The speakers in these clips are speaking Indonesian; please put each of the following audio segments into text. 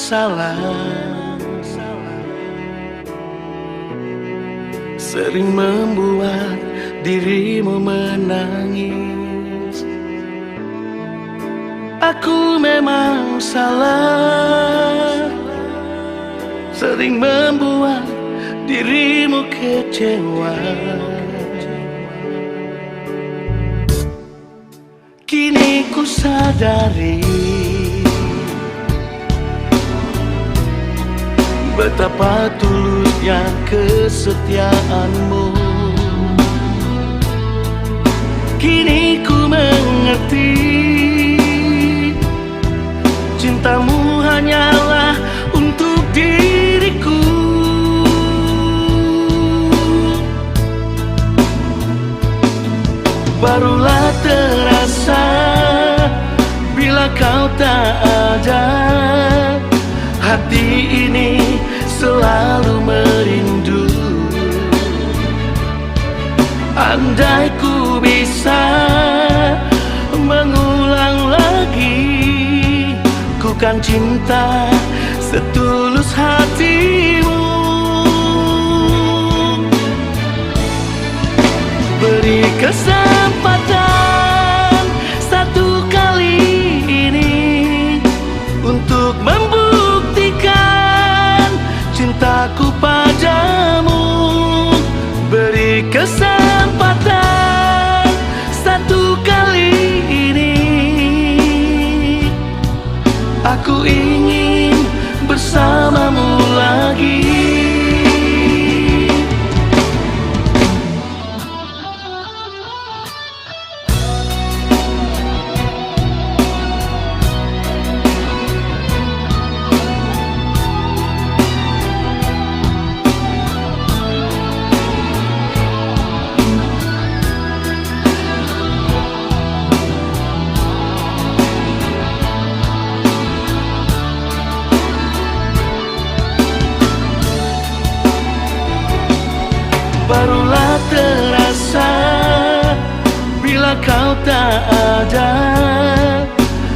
salah, sering membuat dirimu menangis. Aku memang salah, sering membuat dirimu kecewa. Kini ku sadari betapa tulusnya kesetiaanmu. Kini ku mengerti cintamu hanyalah untuk diriku. Barulah terasa bila kau tak ada, hati ini selalu merindu. Andai ku bisa mengulang lagi, ku kan cinta setulus hatimu. Beri kesempatan satu kali ini untuk membuktikan cintaku padamu. Beri kesempatan satu kali ini, aku ingin bersamamu lagi. Barulah terasa bila kau tak ada,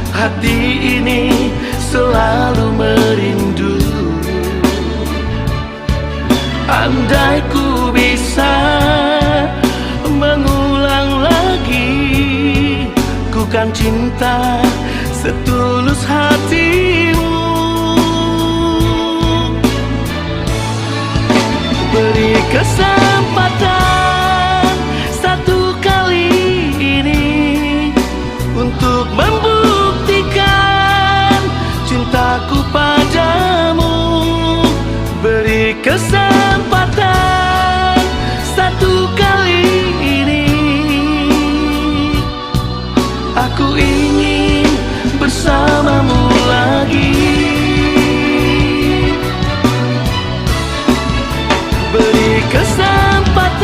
hati ini selalu merindu. Andai ku bisa mengulang lagi, ku kan cinta setulus hatimu. Beri kesempatan satu kali ini untuk membuktikan cintaku padamu. Beri kesempatan satu kali ini, aku ingin bersamamu lagi. Beri kesempatan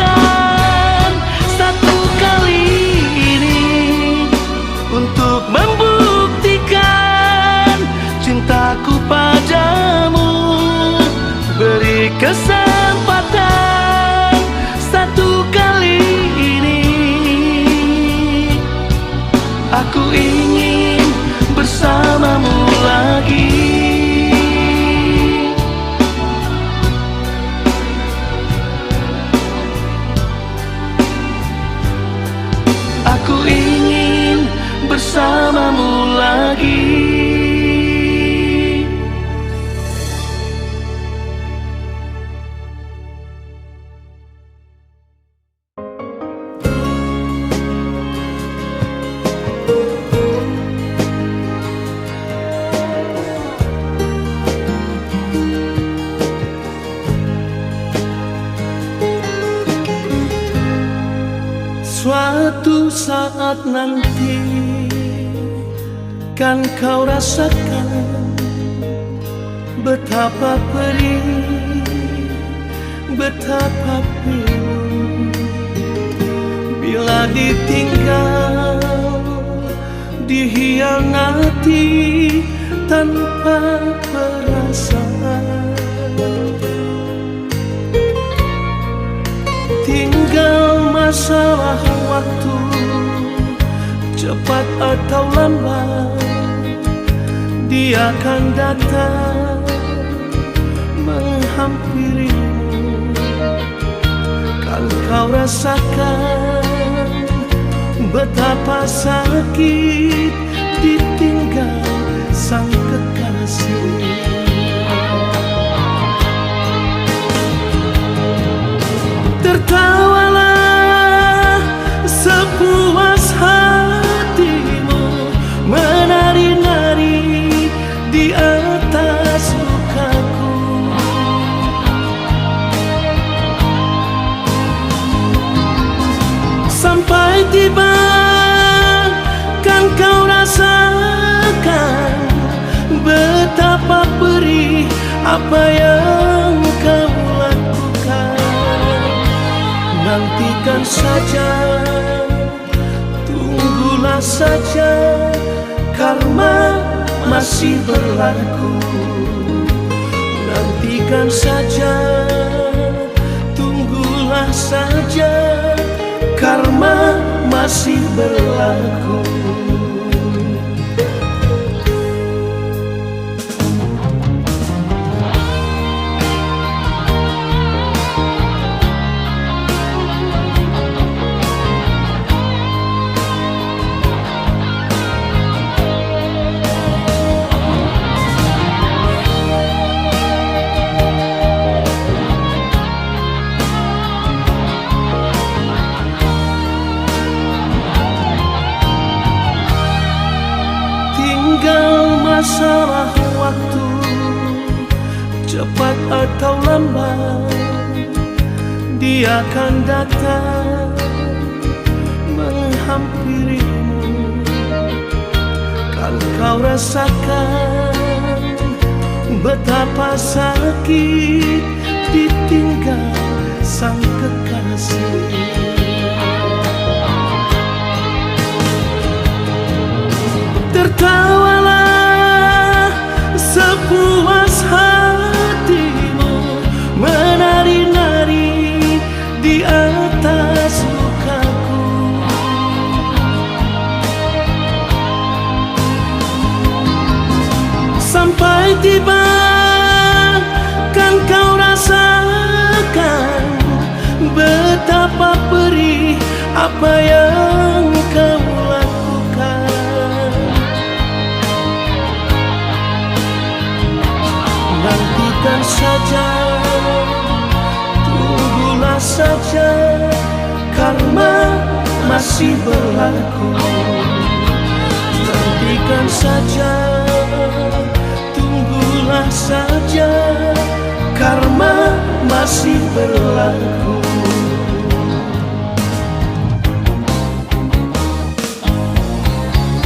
satu kali ini untuk membuktikan cintaku padamu. Beri kesempatan satu kali ini, aku ingin bersamamu lagi. Aku ingin bersamamu lagi. Suatu saat nanti kan kau rasakan betapa perih, betapa pilu bila ditinggal, dihianati tanpa perasaan. Tinggal masalah waktu, cepat atau lambat dia akan datang menghampirimu. Kan kau rasakan betapa sakit ditinggal sang kekasih. Tertawalah sepuas hatimu, menari-nari di atas lukaku. Sampai tiba kan kau rasakan betapa perih apa yang kau lakukan. Nantikan saja, tunggulah saja, karma masih berlaku. Nantikan saja, tunggulah saja, karma masih berlaku. Tinggal masalah waktu, cepat atau lambat dia akan datang menghampirimu. Kan kau rasakan betapa sakit ditinggal sang kekasih. Tertawalah sepuas hatimu, menari-nari di atas lukaku. Sampai tiba kan kau rasakan betapa perih apa yang kau lakukan. Nantikan saja, tunggulah saja, karma masih berlaku. Nantikan saja, tunggulah saja, karma masih berlaku.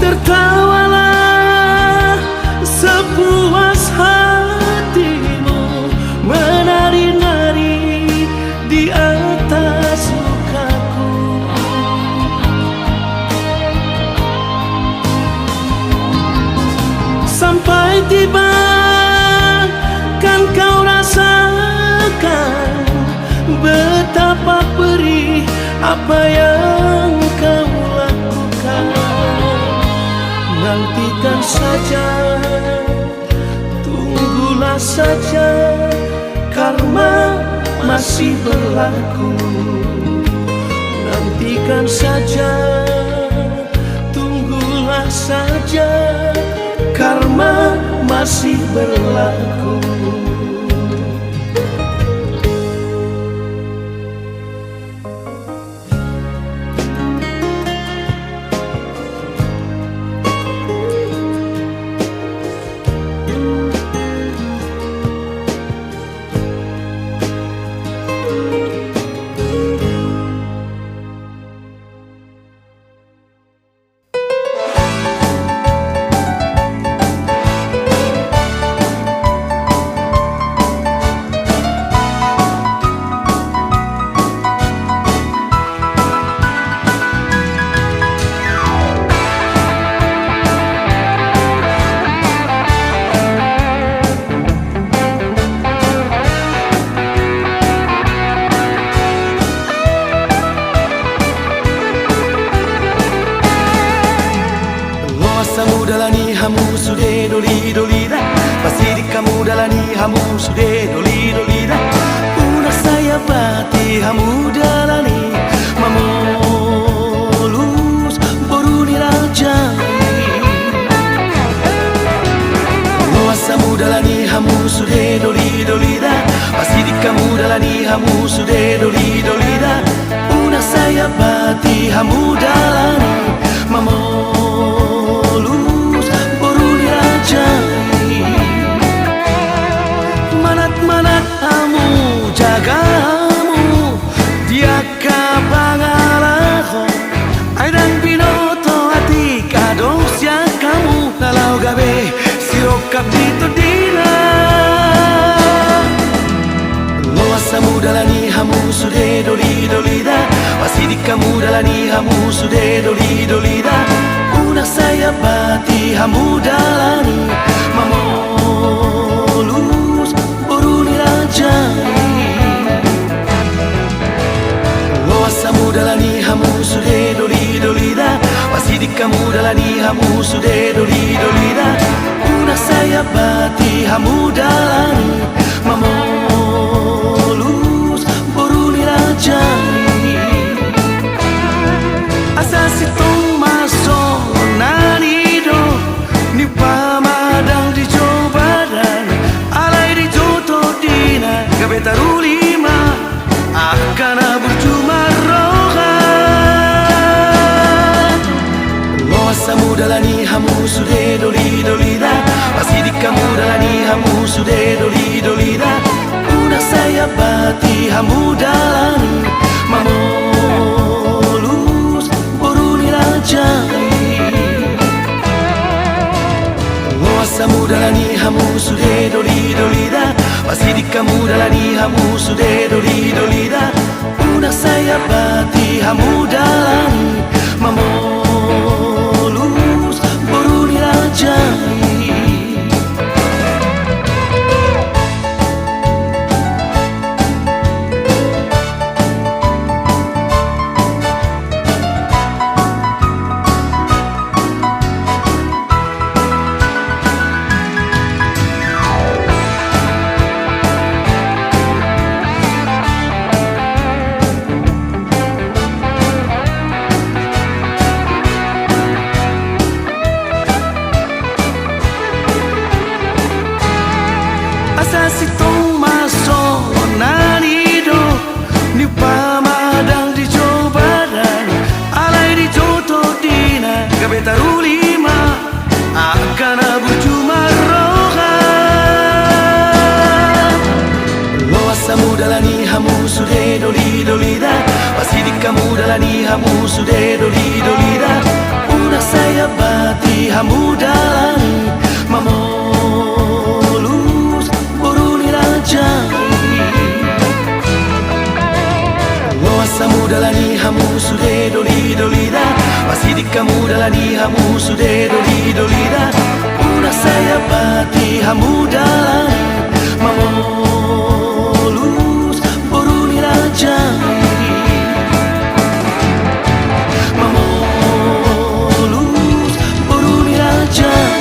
Tertawalah sepuas hatimu, menari-nari di atas lukaku. Sampai tiba kan kau rasakan betapa perih apa yang kau lakukan. Nantikan saja, tunggulah saja, karma masih berlaku. Nantikan saja, tunggulah saja, karma masih berlaku. hamu sude doli doli da, pasti di kamu dalani hamu sude doli doli da. Una saya bati hamu dalani, mamolus boruni rajai. Luasamu dalani hamu sude doli doli da, pasti di kamu dalani hamu sude doli doli da. Una saya bati hamu dalani, mamolus boruni rajai. Manat-manat hamu jagamu, dia kapangalaho. Aidang binoto hati kadosya kamu, lalau gabe sirokap dito dina. Loasamu dalani hamu sude doli doli da, pasti di kamu dalani hamu sude doli doli da. Una saya bati hamu dalani, mamolus boruni rajai. Loasamu dalani hamu sude doli doli da, pasti di kamu dalani hamu sude doli doli da. Una saya bati hamu dalani, mamolus boruni rajai. Asasi tong maso nanido, ni pamadang di jobadan, alai di joto dina, gabetar lima akan bercuma rohan. Loasamu dalani hamu sude doli doli da, pasti di kamu dalani hamu sude doli doli da. Una saya bati hamu dalani, mamolus boruni rajai. Loasamu dalani hamu sude doli doli da, pasti di kamu dalani hamu sude doli doli da. Una saya bati hamu dalani, mamolus boruni rajai. Asasi tong maso nanido, ni pamadang di jobadan, alai di joto dina, gabetar lima akan bercuma rohan. Loasamu dalani hamu sude doli doli da, pasti di kamu dalani hamu sude doli doli da. Una saya bati hamu dalani, mamolus boruni rajai. Loasamu dalani hamu sude doli doli da, pasti di kamu dalani hamu sude doli doli da. Una saya bati hamu dalani, mamolus boruni rajai. Mamolus boruni rajai.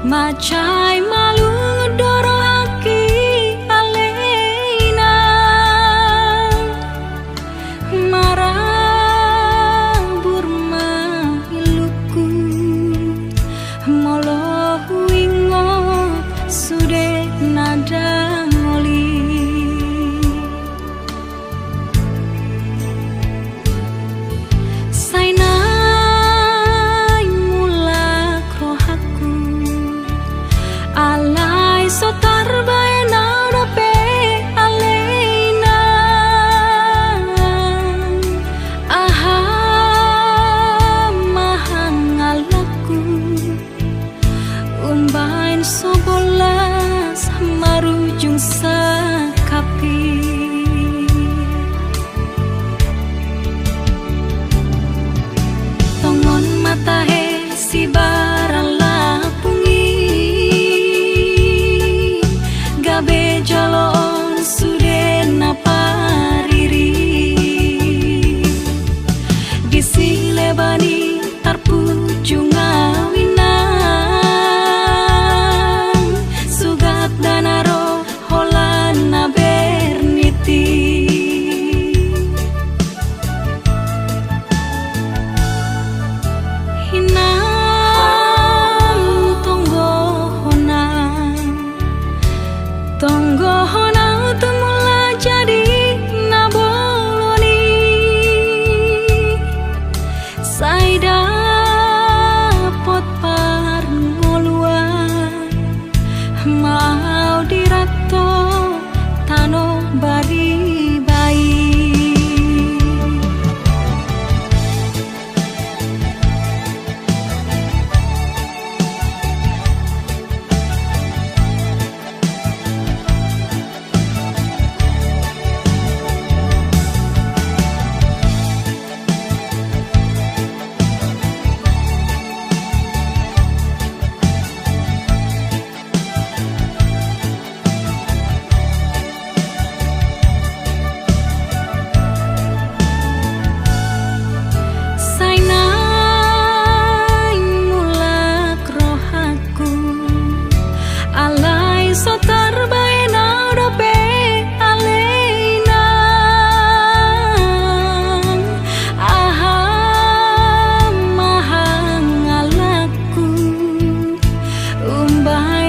Macai malu doro haki alena, marang burma iluku molo wingo sude nada ngoli. Sainai si barala pungi gabe jalon sudena pariri disilebani tarpujung awinang sugat danaro holana berniti Tonggo hona tumula jadi naboloni Sai dapot par ngoluan mau dirato tano bari bayi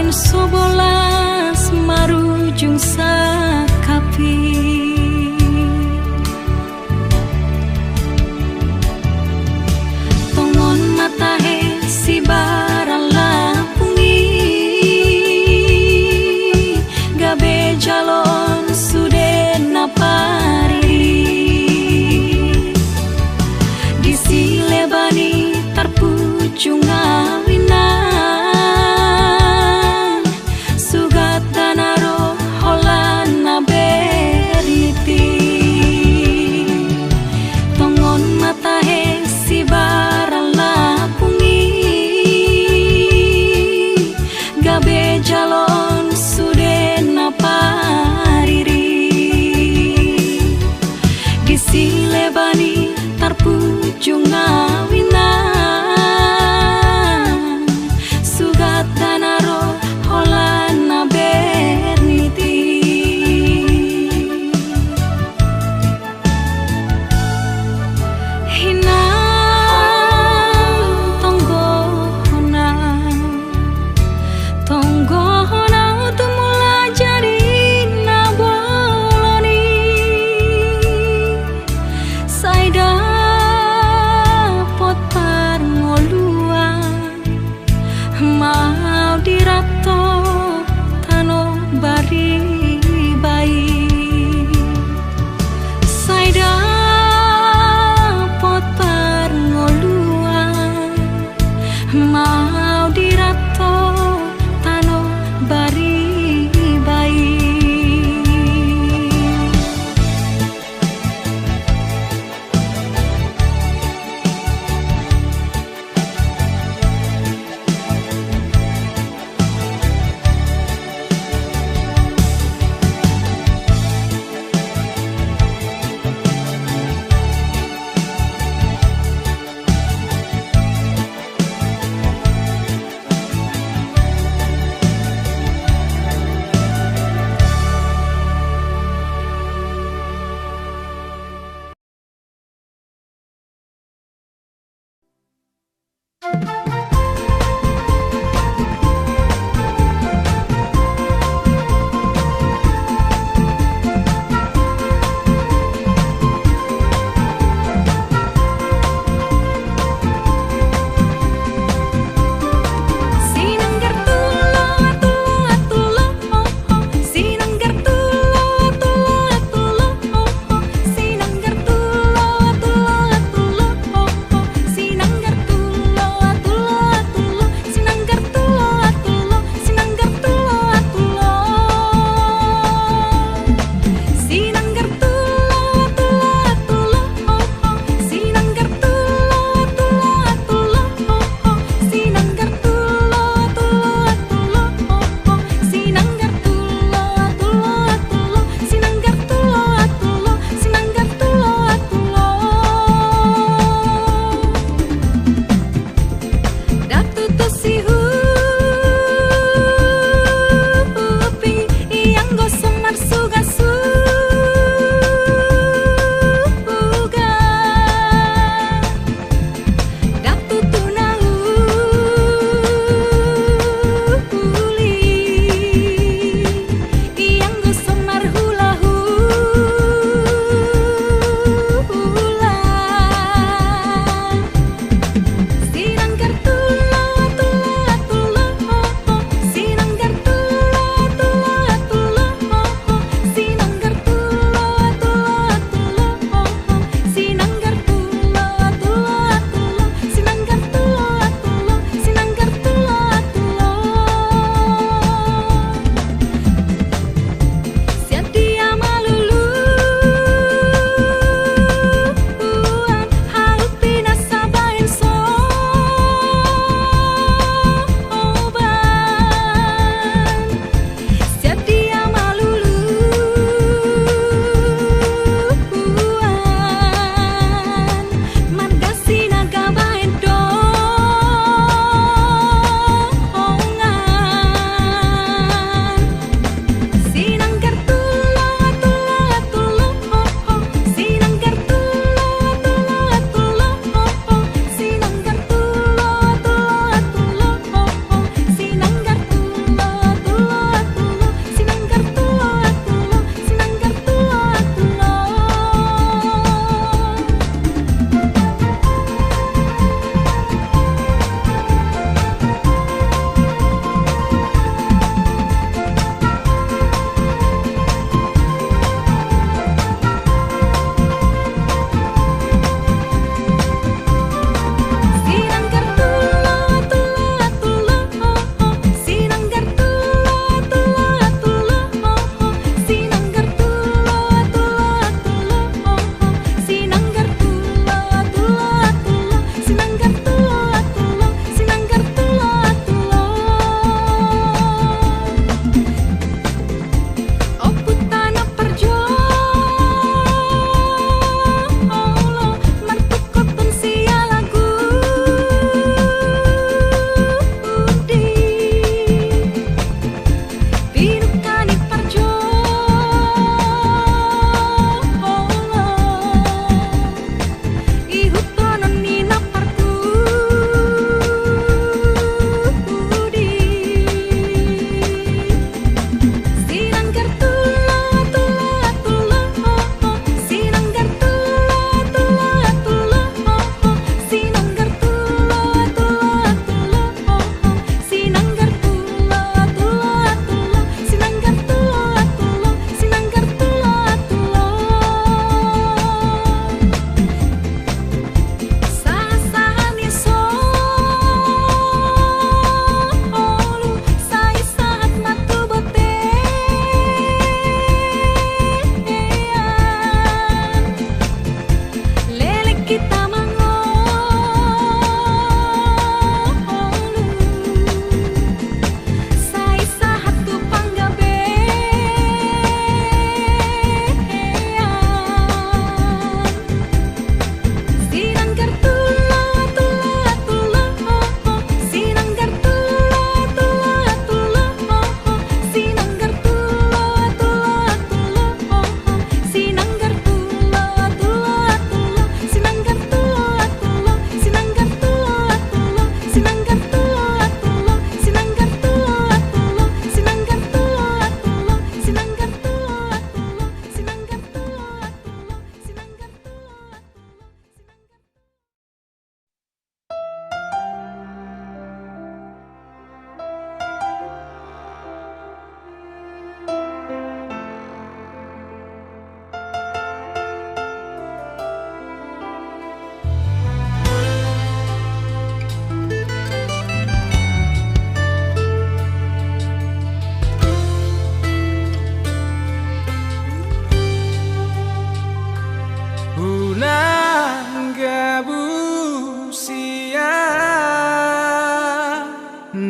Sobolas marujung sakapi Tongon matahe si barala pungi gabe jalon sudena pariri disilebani tarpujung awinang jalon sudena pariri disilebani tarpujung awinang sugat danaro holana berniti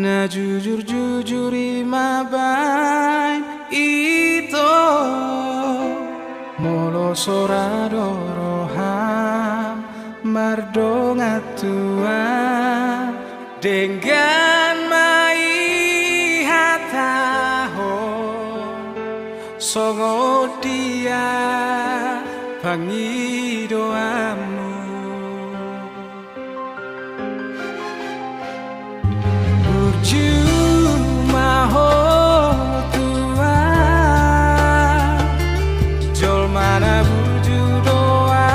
jujur-jujur imabain itu molo soradoroham mardonga tua dengan mai hataho songo dia pangi doamu Jumaho tua jol mana buju doa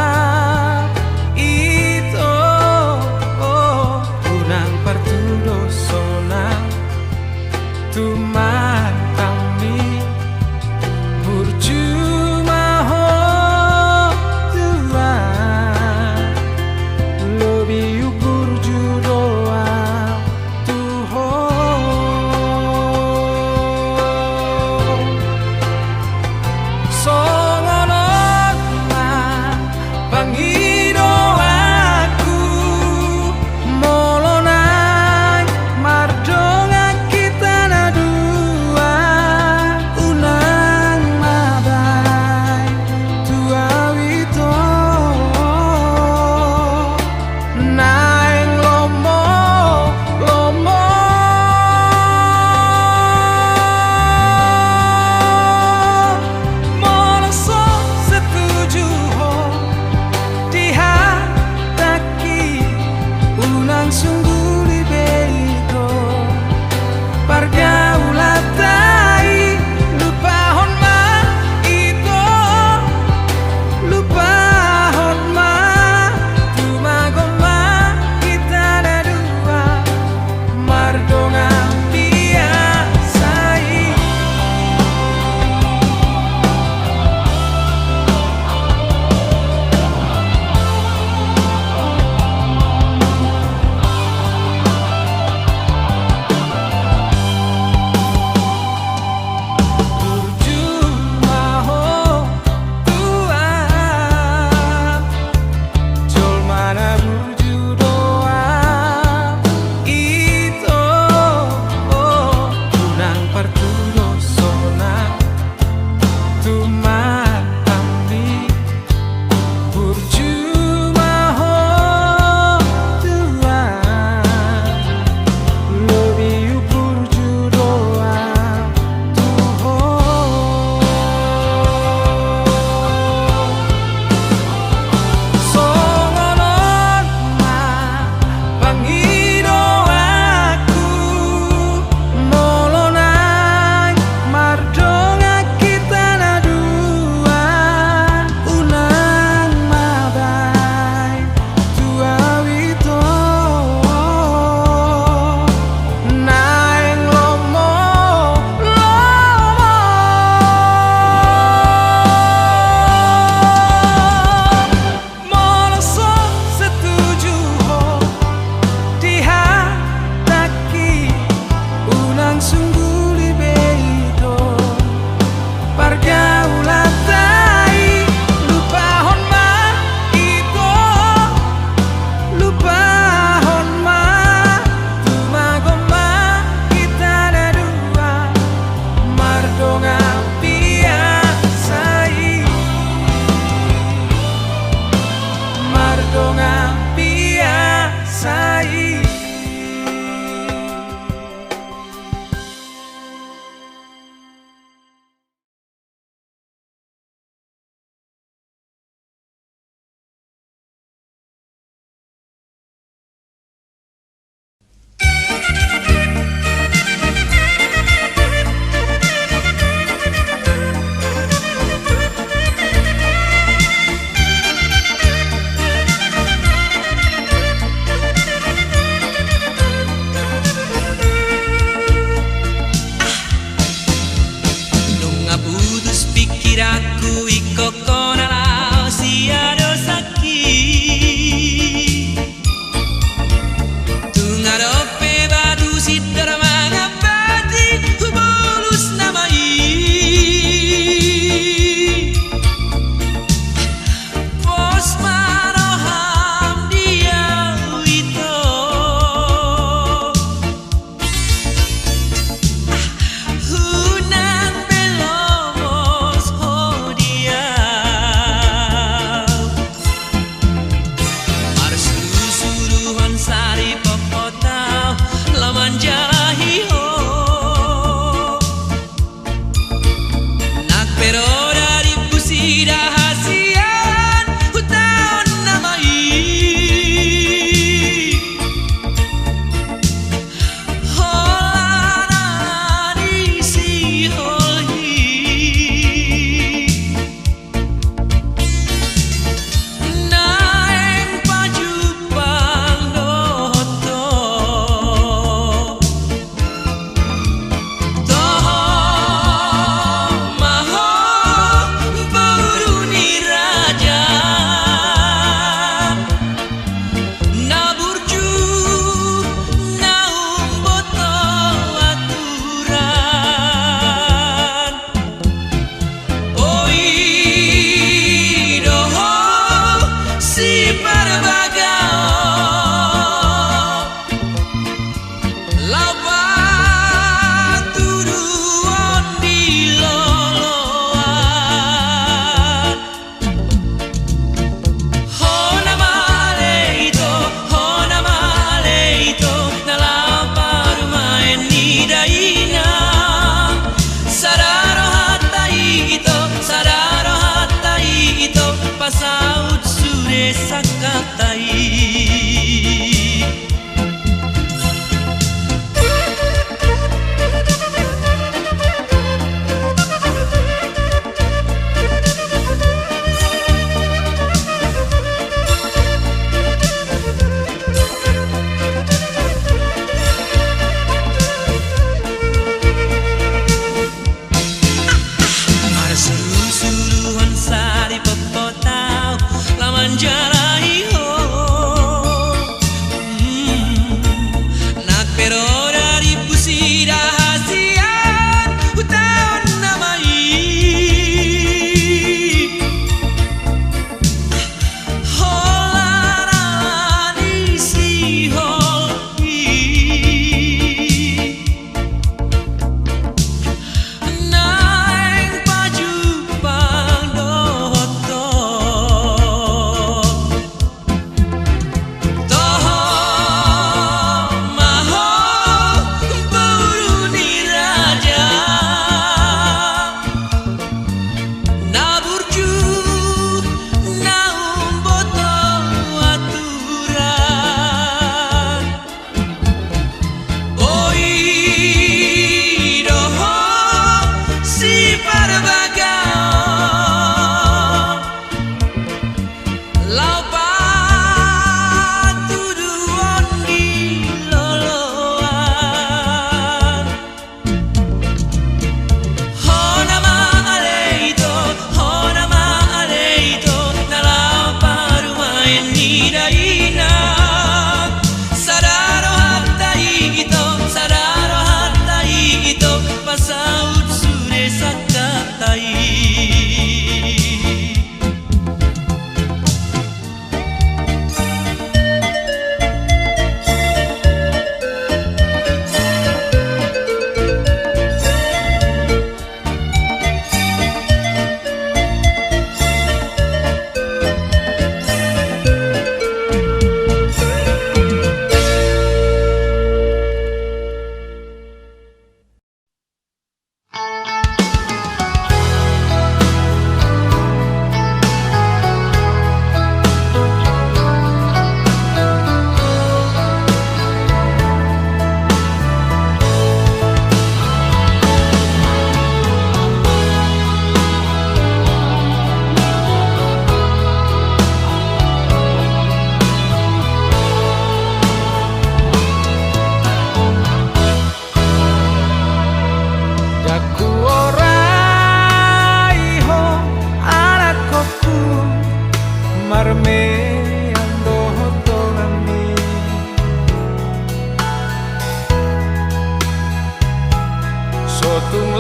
itu unang partudo sonang tumantami burjumaho tua lobi burju doa tuho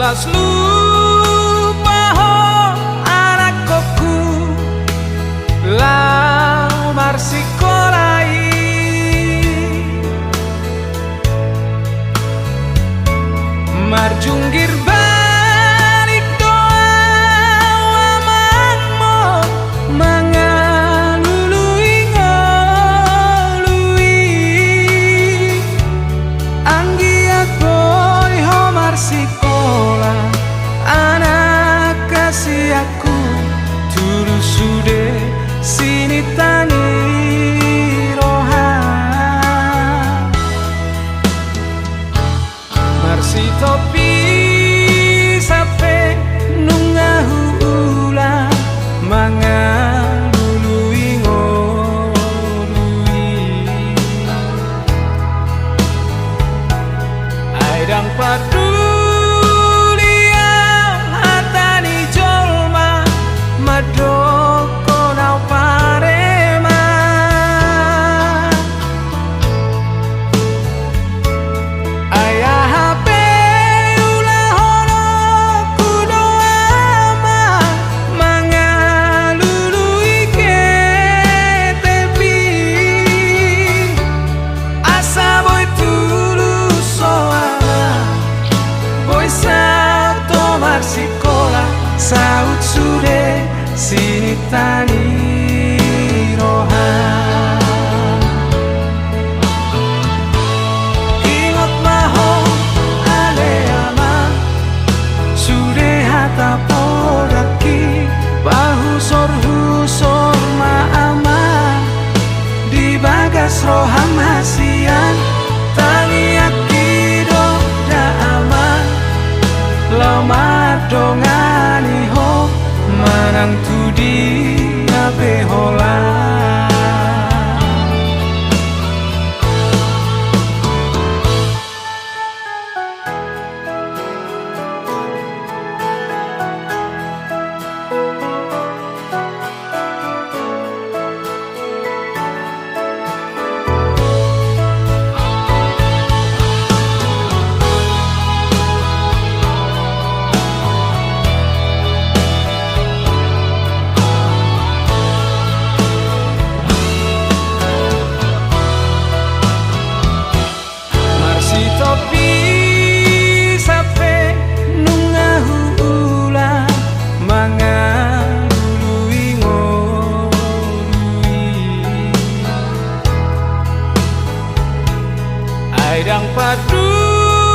alas lupa ho anak koku lamar sikolai marjunggir balik doa amangmo mangalului ngolui anggiat boy homar sikola anak kasih aku tulus sude sini tani rohan marsi topi sape nungahu ula mangalului ngolui aidang padulia hatani jolma madoko nau parema ayah hape ulah hono kudo ama mangalului ke tepi asa boy tulus soala boy sa tomar sikola saut sude sini tani rohan ingot maho ale ama sude hata podaki bahu sor ma ama di bagas roham hasian tangi akido da ama lama dongani ho manang tudi ape hola topi sape nungahu ula mangalului ngolui aidang padulia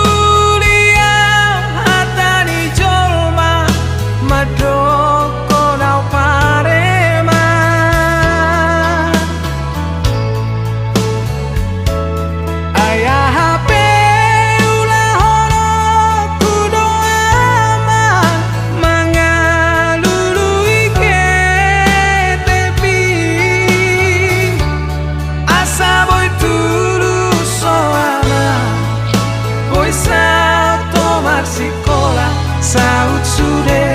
hatani jolma madoko nau parema ayah hape ulah hono kudo ama mangalului ke tepi asa boy tulus soala boy sa tomar sikola saut sude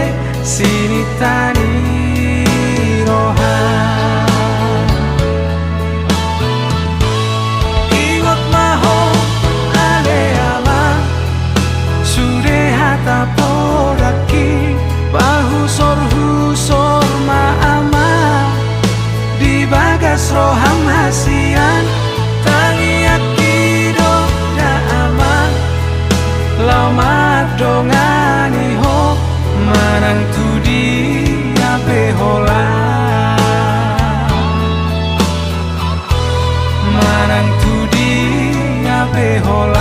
sini tani rohan ingot maho ale ama sude hata podaki bahu sor ma ama di bagas roham hasian tangi akido da ama lama dongani ho manang tudi ape hola manang tudi ape hola